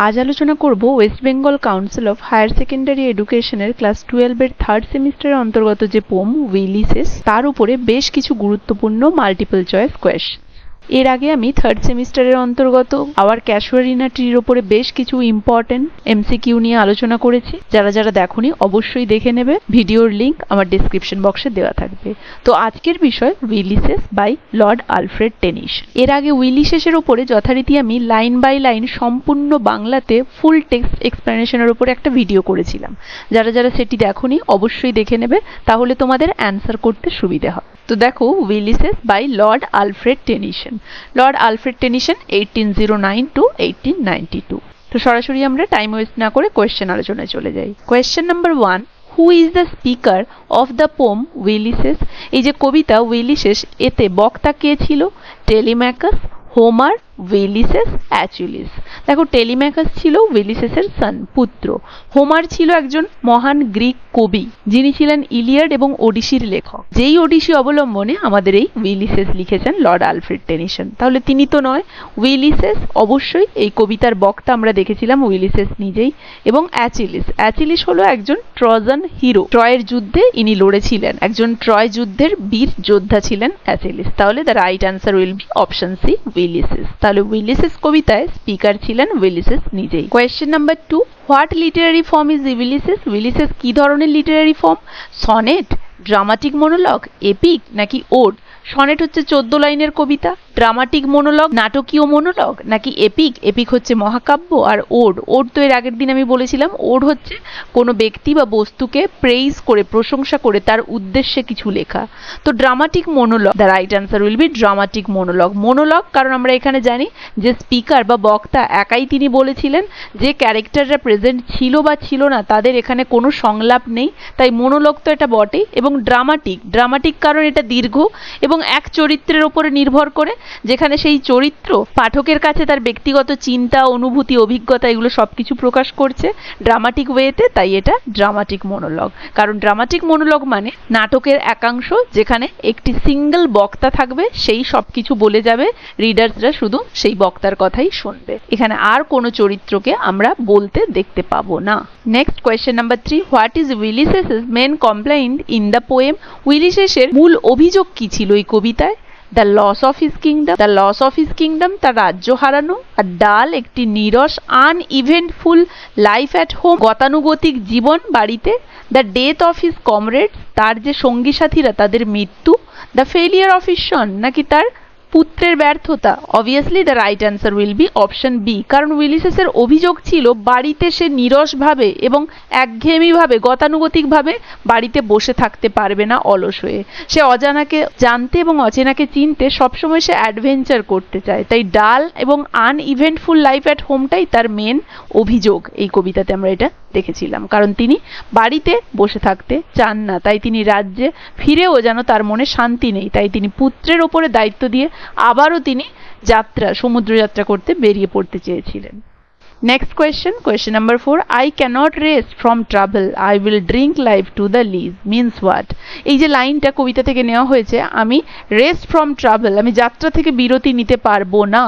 আজ আলোচনা করব West Bengal council of higher secondary এডুকেশনের ক্লাস 12 এর থার্ড সেমিস্টারের অন্তর্গত যে পোম উইলিসেস তার উপরে বেশ কিছু গুরুত্বপূর্ণ মাল্টিপল চয়েস কোয়েশ্চেন। এর আগে আমি থার্ড সেমিস্টারের অন্তর্গত আওয়ার ক্যাসুয়ারিনা ট্রির উপরে বেশ কিছু ইম্পর্টেন্ট এমসিকিউ নিয়ে আলোচনা করেছি। যারা যারা দেখোনি অবশ্যই দেখে নেবে, ভিডিওর লিংক আমার ডেসক্রিপশন বক্সে দেওয়া থাকবে। তো আজকের বিষয় উইলিসেস বাই লর্ড আলফ্রেড টেনিসন। এর আগে উইলিসেসের উপরে যথারীতি আমি লাইন বাই লাইন সম্পূর্ণ বাংলাতে ফুল টেক্সট এক্সপ্লেনেশনের উপরে একটা ভিডিও করেছিলাম। যারা যারা সেটি দেখোনি অবশ্যই দেখে নেবে, তাহলে তোমাদের অ্যান্সার করতে সুবিধা হয়। তো দেখো, Ulysses by Lord Alfred Tennyson. Lord Alfred Tennyson 1809 to 1892। তো সরাসরি আমরা টাইম ওয়েস্ট না করে কোয়েশ্চেন আলোচনায় চলে যাই। Question number 1, who is the speaker of the poem Ulysses? এই যে কবিতা উইলিসেস, এতে বক্তা কে ছিল? Telemachus, Homer, Ulysses, Achilles. দেখো, টেলিম্যাকাস ছিল উইলিসেসের পুত্র। হোমার ছিল একজন মহান গ্রিক কবি, যিনি ছিলেন ইলিয়াড এবং ওডিসির লেখক। যেই ওডিসি অবলম্বনে আমাদের এই উইলিসেস লিখেছেন লর্ড আলফ্রেড টেনিসন। তাহলে তিনি তো নয়, উইলিসেস অবশ্যই। এই কবিতার বক্তা আমরা দেখেছিলাম উইলিসেস নিজেই। এবং অ্যাচিলিস, অ্যাচিলিস হলো একজন ট্রজান হিরো। ট্রয়ের যুদ্ধে ইনি লড়েছিলেন, একজন ট্রয় যুদ্ধের বীর যোদ্ধা ছিলেন অ্যাচিলিস। তাহলে the right answer will be option C, Ulysses. তাহলে উইলিসেস কবিতায় স্পিকার ছিলেন উইলিসেস নিজেই। Question number 2, what literary form is Ulysses? Ulysses কি ধরনের literary form? Sonnet, dramatic monologue, epic নাকি ওড? সনেট হচ্ছে 14 লাইনের কবিতা। ড্রামাটিক মোনোলগ নাটকীয় মোনোলগ নাকি এপিক? এপিক হচ্ছে মহাকাব্য। আর ওড, ওড তো এর আগের দিন আমি বলেছিলাম, ওড হচ্ছে কোনো ব্যক্তি বা বস্তুকে প্রেইজ করে, প্রশংসা করে তার উদ্দেশ্যে কিছু লেখা। তো dramatic মোনোলগ, the right answer will B dramatic মোনোলগ। মোনোলগ কারণ আমরা এখানে জানি যে স্পিকার বা বক্তা একাই তিনি বলেছিলেন, যে ক্যারেক্টাররা প্রেজেন্ট ছিল বা ছিল না তাদের এখানে কোনো সংলাপ নেই, তাই মোনোলগ তো এটা বটেই। এবং ড্রামাটিক, ড্রামাটিক কারণ এটা দীর্ঘ এবং এক চরিত্রের উপরে নির্ভর করে, যেখানে সেই চরিত্র পাঠকের কাছে তার ব্যক্তিগত চিন্তা, অনুভূতি, অভিজ্ঞতা এগুলো সবকিছু প্রকাশ করছে ড্রামাটিক ওয়েতে, তাই এটা ড্রামাটিক মোনোলগ। কারণ ড্রামাটিক মোনোলগ মানে নাটকের একাংশ যেখানে একটি সিঙ্গেল বক্তা থাকবে, সেই সবকিছু বলে যাবে, রিডার্সরা শুধু সেই বক্তার কথাই শুনবে। এখানে আর কোনো চরিত্রকে আমরা বলতে দেখতে পাবো না। Next question number 3, what is Ulysses's main complaint in the poem? উইলিসেসের মূল অভিযোগ কি ছিল এই কবিতায়? The loss of his kingdom, the loss of his kingdom তার রাজ্য হারানো। আর ডাল, একটি নিরস আনইভেন্টফুল লাইফ অ্যাট হোম, গতানুগতিক জীবন বাড়িতে। The death of his comrades, তার যে সঙ্গী সাথীরা তাদের মৃত্যু। The failure of his son, নাকি তার পুত্রের ব্যর্থতা? Obviously the right answer will be option B, কারণ উইলিসেসের অভিযোগ ছিল বাড়িতে সে নিরসভাবে এবং একঘেয়েমিভাবে, গতানুগতিকভাবে বাড়িতে বসে থাকতে পারবে না অলস হয়ে। সে অজানাকে জানতে এবং অচেনাকে চিনতে সবসময় সে অ্যাডভেঞ্চার করতে চায়। তাই ডাল এবং আনইভেন্টফুল লাইফ অ্যাট হোমটাই তার মেন অভিযোগ এই কবিতাতে আমরা এটা দেখেছিলাম। কারণ তিনি বাড়িতে বসে থাকতে চান না, তাই তিনি রাজ্যে ফিরেও যেন তার মনে শান্তি নেই, তাই তিনি পুত্রের ওপরে দায়িত্ব দিয়ে আবারও তিনি সমুদ্র যাত্রা করতে বেরিয়ে পড়তে চেয়েছিলেন। Next question, question number 4, I cannot rest from travel, I will drink life to the lees means what? এই যে লাইনটা কবিতা থেকে নেওয়া হয়েছে, আমি রেস্ট ফ্রম ট্রাভেল, আমি যাত্রা থেকে বিরতি নিতে পারবো না,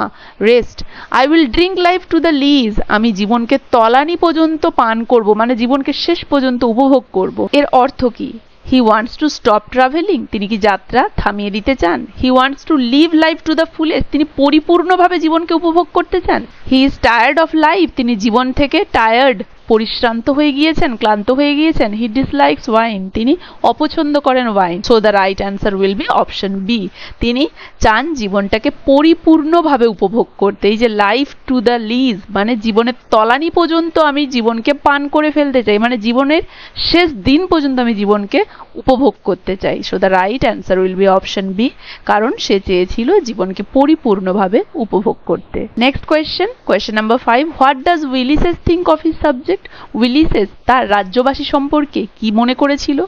rest. I will drink life to the lees, আমি জীবনকে তলানি পর্যন্ত পান করব, মানে জীবনকে শেষ পর্যন্ত উপভোগ করব। এর অর্থ কি? He wants to stop travelling, তিনি কি যাত্রা থামিয়ে দিতে চান? He wants to live life to the fullest, তিনি পরিপূর্ণভাবে জীবনকে উপভোগ করতে চান। He is tired of life, তিনি জীবন থেকে টায়ার্ড, পরিশ্রান্ত হয়ে গিয়েছেন, ক্লান্ত হয়ে গিয়েছেন। হি ডিসলাইকস ওয়াইন, তিনি অপছন্দ করেন wine. So the right answer will be option B, তিনি চান জীবনটাকে পরিপূর্ণভাবে উপভোগ করতে। এই যে লাইফ টু দ্য লিজ মানে জীবনের তলানি পর্যন্ত আমি জীবনকে পান করে ফেলতে চাই, মানে জীবনের শেষ দিন পর্যন্ত আমি জীবনকে উপভোগ করতে চাই। So the right answer will be option B, কারণ সে চেয়েছিল জীবনকে পরিপূর্ণভাবে উপভোগ করতে। Next question, question number 5, what does Ulysses think of his subject? Ulysses তার রাজ্যবাসী সম্পর্কে কি মনে করেছিল?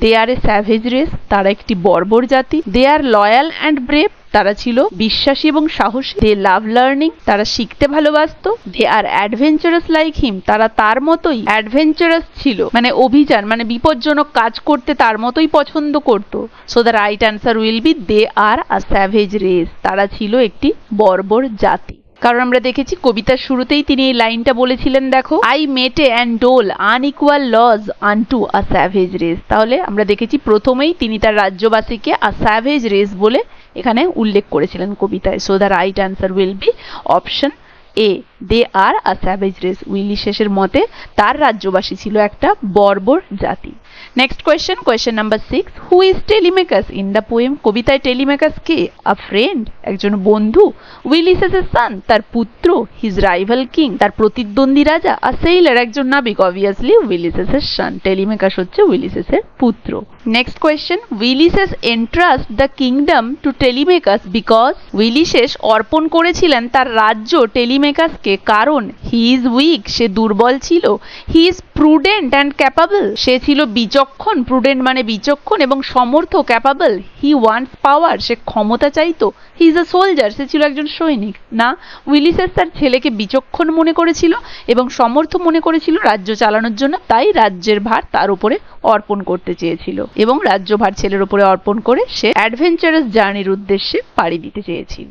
দে আর এ স্যাভেজ রেস, তারা একটি বর্বর জাতি। দে আর লয়াল অ্যান্ড ব্রেভ, তারা ছিল বিশ্বাসী এবং সাহসী। দে লাভ লার্নিং, তারা শিখতে ভালোবাসত। দে আর অ্যাডভেঞ্চারাস লাইক হিম, তারা তার মতোই অ্যাডভেঞ্চারাস ছিল, মানে অভিযান, মানে বিপজ্জনক কাজ করতে তার মতোই পছন্দ করত। So the right answer will be they are a savage race, তারা ছিল একটি বর্বর জাতি। কারণ আমরা দেখেছি কবিতার শুরুতেই তিনি এই লাইনটা বলেছিলেন, দেখো, I mete and dole unequal laws unto a savage race. তাহলে আমরা দেখেছি প্রথমেই তিনি তার রাজ্যবাসীকে আ স্যাভেজ রেস বলে এখানে উল্লেখ করেছিলেন কবিতায়। So the right answer will be option A, they are a savage race. উইলিসেসের মতে তার রাজ্যবাসী ছিল একটা বর্বর জাতি। Next question, question number 6, who is Telemachus in the poem? কবিতায় টেলিমেকাস কে? আ ফ্রেন্ড, একজন বন্ধু, উইলিসেসের সান, তার পুত্র, হিজ রাইভাল কিং, তার প্রতিদ্বন্দ্বী রাজা, আ সেইলার, একজন নাবিক, অবভিয়াসলি উইলিসেসের সান। টেলিমেকাস হচ্ছে উইলিসেসের পুত্র। Next question, Ulysses entrust the kingdom to Telemachus because? Ulysses অর্পণ করেছিলেন তার রাজ্য টেলিমেকাসকে কারণ হি ইজ উইক, সে দুর্বল ছিল, he is prudent and capable, সে ছিল বিচক্ষণ, প্রুডেন্ট মানে বিচক্ষণ, এবং সমর্থ, ক্যাপাবল, হি ওয়ান্টস পাওয়ার, সে ক্ষমতা চাইতো, হি ইজ আ সোলজার, সে ছিল একজন সৈনিক। না, উইলিসেস তার ছেলেকে বিচক্ষণ মনে করেছিল এবং সমর্থ মনে করেছিল রাজ্য চালানোর জন্য, তাই রাজ্যের ভার তার উপরে অর্পণ করতে চেয়েছিল এবং রাজ্যভার ছেলের উপরে অর্পণ করে সে অ্যাডভেঞ্চারাস জার্নির উদ্দেশ্যে পাড়ি দিতে চেয়েছিল।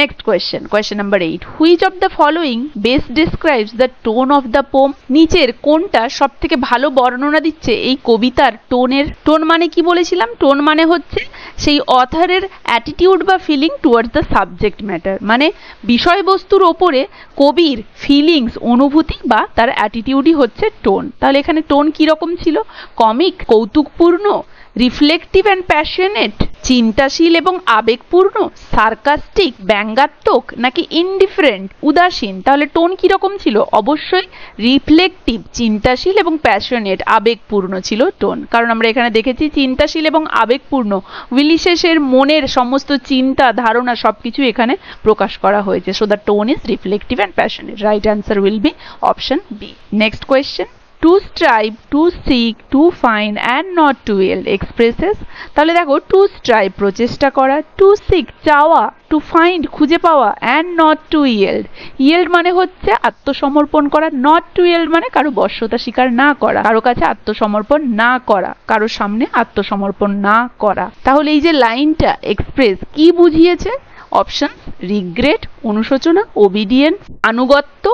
Next question, question number 8, which of the following best describes the tone of the poem? নিচের কোনটা সব থেকে ভালো বর্ণনা দিচ্ছে এই কবিতার টোনের? টোন মানে কি বলেছিলাম? টোন মানে হচ্ছে সেই অথারের অ্যাটিটিউড বা feeling towards the subject matter, মানে বিষয়বস্তুর ওপরে কবির ফিলিংস, অনুভূতি বা তার অ্যাটিটিউডই হচ্ছে টোন। তাহলে এখানে টোন কিরকম ছিল? কমিক, কৌতুকপূর্ণ, রিফ্লেকটিভ অ্যান্ড প্যাশনেট, চিন্তাশীল এবং আবেগপূর্ণ, সার্কাস্টিক, ব্যঙ্গাত্মক, নাকি ইনডিফারেন্ট, উদাসীন? তাহলে টোন কিরকম ছিল? অবশ্যই রিফ্লেকটিভ, চিন্তাশীল এবং প্যাশনেট, আবেগপূর্ণ ছিল টোন। কারণ আমরা এখানে দেখেছি চিন্তাশীল এবং আবেগপূর্ণ, উইলিসেসের মনের সমস্ত চিন্তা, ধারণা সবকিছু এখানে প্রকাশ করা হয়েছে। So the tone is reflective and passionate. Right answer will be option B. Next question, to strive, to seek, to find and not to yield expresses. তাহলে দেখো, টু স্ট্রাইভ প্রচেষ্টা করা, টু সিক চাওয়া, টু ফাইন্ড খুঁজে পাওয়া, and not to yield, yield মানে হচ্ছে আত্মসমর্পণ করা, নট টু ইয়েল্ড মানে কারো বশ্যতা স্বীকার না করা, কারো কাছে আত্মসমর্পণ না করা, কারো সামনে আত্মসমর্পণ না করা। তাহলে এই যে লাইনটা এক্সপ্রেস কি বুঝিয়েছে? অপশন, রিগ্রেট অনুশোচনা, ওবিডিয়েন্স আনুগত্য,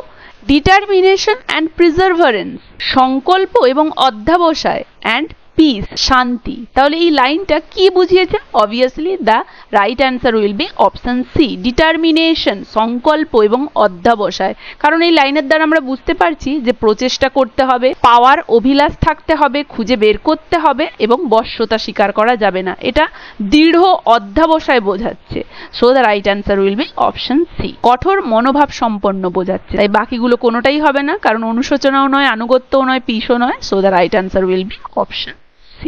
ডিটারমিনেশন অ্যান্ড প্রিজার্ভারেন্স সংকল্প এবং অধ্যাবসায়, অ্যান্ড পিস শান্তি। তাহলে এই লাইনটা কি বুঝিয়েছে? Obviously the right answer will be option C, determination, সংকল্প এবং অধ্যাবসায়। কারণ এই লাইনের দ্বারা আমরা বুঝতে পারছি যে প্রচেষ্টা করতে হবে, পাওয়ার অভিলাষ থাকতে হবে, খুঁজে বের করতে হবে এবং বশ্যতা স্বীকার করা যাবে না, এটা দৃঢ় অধ্যাবসায় বোঝাচ্ছে। So the right answer will be option C, কঠোর মনোভাব সম্পন্ন বোঝাচ্ছে। তাই বাকিগুলো কোনোটাই হবে না, কারণ অনুশোচনাও নয়, আনুগত্যও নয়, পিসও নয়। So the right answer will be option C.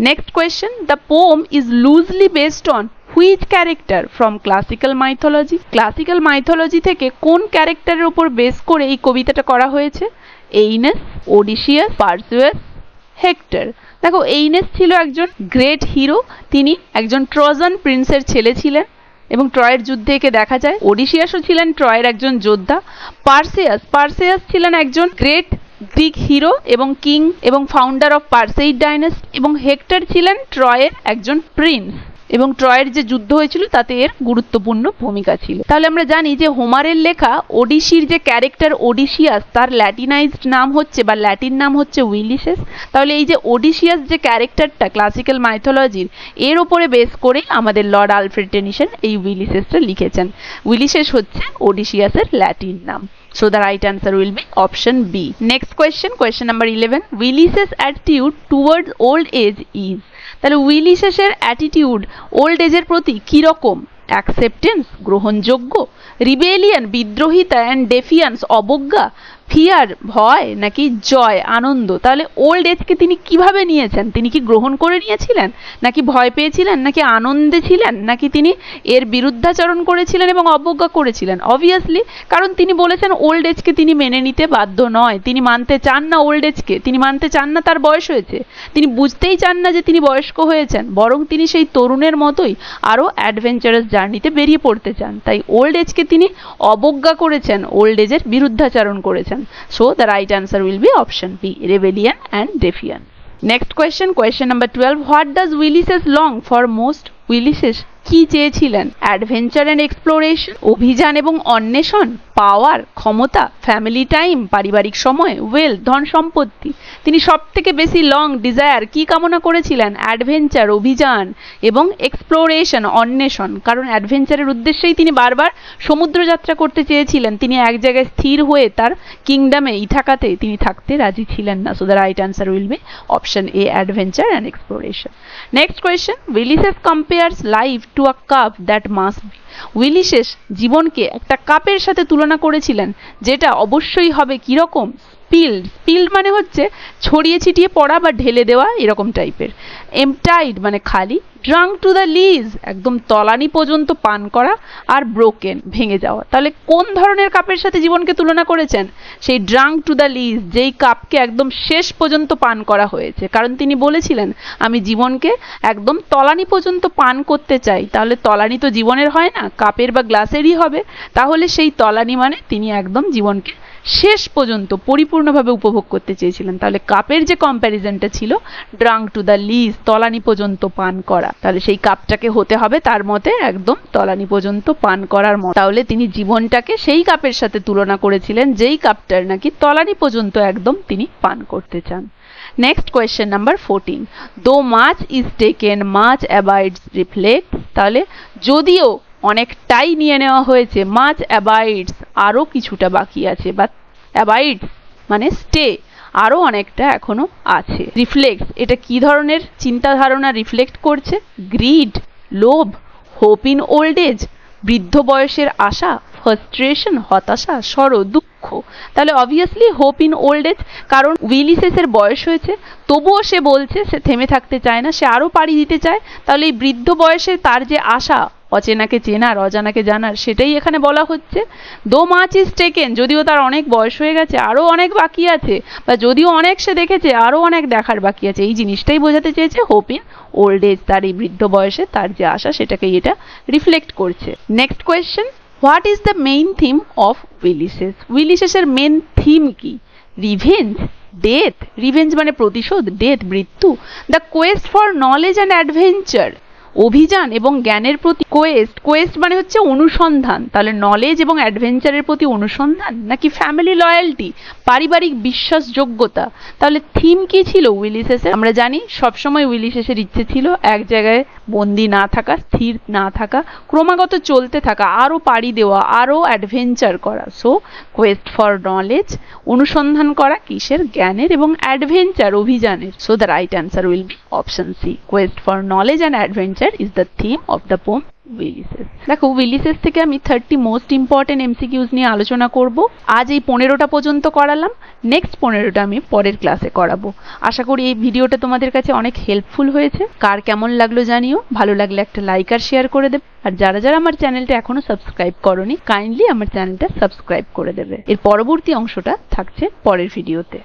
Next question, the poem is loosely based on which character from classical mythology? Classical mythology থেকে কোন ক্যারেক্টারের উপর বেস করে এই কবিতাটা করা হয়েছে? এইনেস, ওডিসিয়াস, পারসিয়াস, হেক্টর। দেখো, এইনেস ছিল একজন গ্রেট হিরো, তিনি একজন ট্রজান প্রিন্সের ছেলে ছিলেন এবং ট্রয়ের যুদ্ধে একে দেখা যায়। ওডিসিয়াসও ছিলেন ট্রয়ের একজন যোদ্ধা। পারসিয়াস ছিলেন একজন গ্রেট গ্রিক হিরো এবং কিং এবং ফাউন্ডার অফ পারসেইড ডাইনেস্টি, এবং হেক্টর ছিলেন ট্রয়ের একজন প্রিন্স এবং ট্রয়ের যে যুদ্ধ হয়েছিল তাতে এর গুরুত্বপূর্ণ ভূমিকা ছিল। তাহলে আমরা জানি যে হোমারের লেখা ওডিসির যে ক্যারেক্টার ওডিসিয়াস, তার ল্যাটিনাইজড নাম হচ্ছে বা ল্যাটিন নাম হচ্ছে উইলিসেস। তাহলে এই যে ওডিসিয়াস যে ক্যারেক্টারটা ক্লাসিক্যাল মাইথোলজির, এর উপরে বেস করে আমাদের লর্ড আলফ্রেড টেনিসন এই উইলিসেসটা লিখেছেন। উইলিসেস হচ্ছে ওডিসিয়াসের ল্যাটিন নাম। So the right answer will be option B. Next question, question number 11. Ulysses' attitude towards old age is? তাহলে উইলিসেসের অ্যাটিটিউড ওল্ড এজের প্রতি কি রকম? অ্যাকসেপ্টেন্স গ্রহণযোগ্য, রিবেলিয়ন বিদ্রোহিতা, অ্যান্ড ডেফিয়ান্স অবজ্ঞা, ফিয়ার ভয়, নাকি জয় আনন্দ। তাহলে ওল্ড এজকে তিনি কিভাবে নিয়েছেন? তিনি কি গ্রহণ করে নিয়েছিলেন, নাকি ভয় পেয়েছিলেন, নাকি আনন্দে ছিলেন, নাকি তিনি এর বিরুদ্ধাচরণ করেছিলেন এবং অবজ্ঞা করেছিলেন? অবভিয়াসলি, কারণ তিনি বলেছেন ওল্ড এজকে তিনি মেনে নিতে বাধ্য নয়, তিনি মানতে চান না ওল্ড এজকে, তিনি মানতে চান না তার বয়স হয়েছে, তিনি বুঝতেই চান না যে তিনি বয়স্ক হয়েছেন, বরং তিনি সেই তরুণের মতোই আরও অ্যাডভেঞ্চারাস জার্নিতে বেরিয়ে পড়তে চান। তাই ওল্ড এজকে তিনি অবজ্ঞা করেছেন, ওল্ড এজের বিরুদ্ধাচরণ করেছেন। So the right answer will be option B, rebellion and defiance. Next question, question number 12. What does Ulysses long for most? উইলিসেস কি চেয়েছিলেন? অ্যাডভেঞ্চার অ্যান্ড এক্সপ্লোরেশন, অভিযান এবং অন্বেষণ, পাওয়ার ক্ষমতা, ফ্যামিলি টাইম পারিবারিক সময়, ওয়েলথ ধন সম্পত্তি। তিনি সব থেকে বেশি লং ডিজায়ার কি কামনা করেছিলেন? অ্যাডভেঞ্চার অভিযান এবং এক্সপ্লোরেশন অন্বেষণ, কারণ অ্যাডভেঞ্চারের উদ্দেশ্যেই তিনি বারবার সমুদ্র যাত্রা করতে চেয়েছিলেন। তিনি এক জায়গায় স্থির হয়ে তার কিংডমে ইথাকাতে তিনি থাকতে রাজি ছিলেন না। So the right answer will be option A, adventure and exploration. Next question, Ulysses compares life to a cup that must be. Ulysses জীবনকে একটা কাপের সাথে তুলনা করেছিলেন, যেটা অবশ্যই হবে কিরকম? স্পিল্ড। স্পিল্ড মানে হচ্ছে ছড়িয়ে ছিটিয়ে পড়া বা ঢেলে দেওয়া এরকম টাইপের। এমটাইড মানে খালি। ড্রাঙ্ক টু দ্য লিজ একদম তলানি পর্যন্ত পান করা। আর ব্রোকেন ভেঙে যাওয়া। তাহলে কোন ধরনের কাপের সাথে জীবনকে তুলনা করেছেন? সেই ড্রাঙ্ক টু দ্য লিজ, যেই কাপকে একদম শেষ পর্যন্ত পান করা হয়েছে। কারণ তিনি বলেছিলেন আমি জীবনকে একদম তলানি পর্যন্ত পান করতে চাই। তাহলে তলানি তো জীবনের হয় না, কাপের বা গ্লাসেরই হবে। তাহলে সেই তলানি মানে তিনি একদম জীবনকে শেষ পর্যন্ত পরিপূর্ণভাবে উপভোগ করতে চেয়েছিলেন। তাহলে কাপের যে কম্প্যারিজনটা ছিল ড্রাঙ্ক টু দ্য লিজ, তলানি পর্যন্ত পান করা, তাহলে সেই কাপটাকে হতে হবে তার মতে একদম তলানি পর্যন্ত পান করার মতো। তাহলে তিনি জীবনটাকে সেই কাপের সাথে তুলনা করেছিলেন যেই কাপটার নাকি তলানি পর্যন্ত একদম তিনি পান করতে চান। Next question number 14, though much is taken much abides reflect. তাহলে যদিও অনেকটাই নিয়ে নেওয়া হয়েছে, মাচ অ্যাবাইডস আরো কিছুটা বাকি আছে, বা অ্যাবাইডস মানে স্টে, আরো অনেকটা এখনো আছে। রিফ্লেক্টস এটা কি ধরনের চিন্তা ধারণা রিফ্লেক্ট করছে? গ্রিড, লোভ, হোপ ইন ওল্ড এজ বৃদ্ধ বয়সের আশা, ফ্রাস্ট্রেশন হতাশা, সরো দুঃখ। তাহলে obviously hope in old age, কারণ উইলিসেসের বয়স হয়েছে তবুও সে বলছে সে থেমে থাকতে চায় না, সে আরো পাড়ি দিতে চায়। তাহলে এই বৃদ্ধ বয়সে তার যে আশা, অচেনাকে চেনার অজানাকে জানার, সেটাই এখানে বলা হচ্ছে। দো মাচ ইজ টেকেন যদিও তার অনেক বয়স হয়ে গেছে, আরো অনেক বাকি আছে, বা যদিও অনেক সে দেখেছে আরো অনেক দেখার বাকি আছে, এই জিনিসটাই বোঝাতে চেয়েছে হোপ ইন ওল্ড এজ। তার এই বৃদ্ধ বয়সে তার যে আশা সেটাকেই এটা রিফ্লেক্ট করছে। Next question, what is the main theme of Ulysses? উইলিসেসের মেন থিম কি? রিভেঞ্জ, ডেথ, রিভেঞ্জ মানে প্রতিশোধ, ডেথ মৃত্যু, the quest for knowledge and adventure অভিযান এবং জ্ঞানের প্রতি, কোয়েস্ট, কোয়েস্ট মানে হচ্ছে অনুসন্ধান, তাহলে নলেজ এবং অ্যাডভেঞ্চারের প্রতি অনুসন্ধান, নাকি ফ্যামিলি লয়্যালটি পারিবারিক বিশ্বাসযোগ্যতা। তাহলে থিম কি ছিল উইলিসেসের? আমরা জানি সবসময় উইলিসেসের ইচ্ছে ছিল এক জায়গায় বন্দি না থাকা, স্থির না থাকা, ক্রমাগত চলতে থাকা, আরো পাড়ি দেওয়া, আরো অ্যাডভেঞ্চার করা। সো কোয়েস্ট ফর নলেজ, অনুসন্ধান করা কিসের? জ্ঞানের, এবং অ্যাডভেঞ্চার অভিযানের। So the right answer will be option C, quest for knowledge and adventure is the theme of the poem Ulysses. দেখো উইলিসেস থেকে আমি 30 মোস্ট ইম্পর্টেন্ট এমসিকিউজ নিয়ে আলোচনা করব। আজ এই 15টা পর্যন্ত করালাম, নেক্সট 15টা আমি পরের ক্লাসে করাবো। আশা করি এই ভিডিওটা তোমাদের কাছে অনেক হেল্পফুল হয়েছে। কার কেমন লাগলো জানিও, ভালো লাগলে একটা লাইক আর শেয়ার করে দেবে। আর যারা যারা আমার চ্যানেলটা এখনো সাবস্ক্রাইব করোনি কাইন্ডলি আমার চ্যানেলটা সাবস্ক্রাইব করে দেবে। এর পরবর্তী অংশটা থাকছে পরের ভিডিওতে।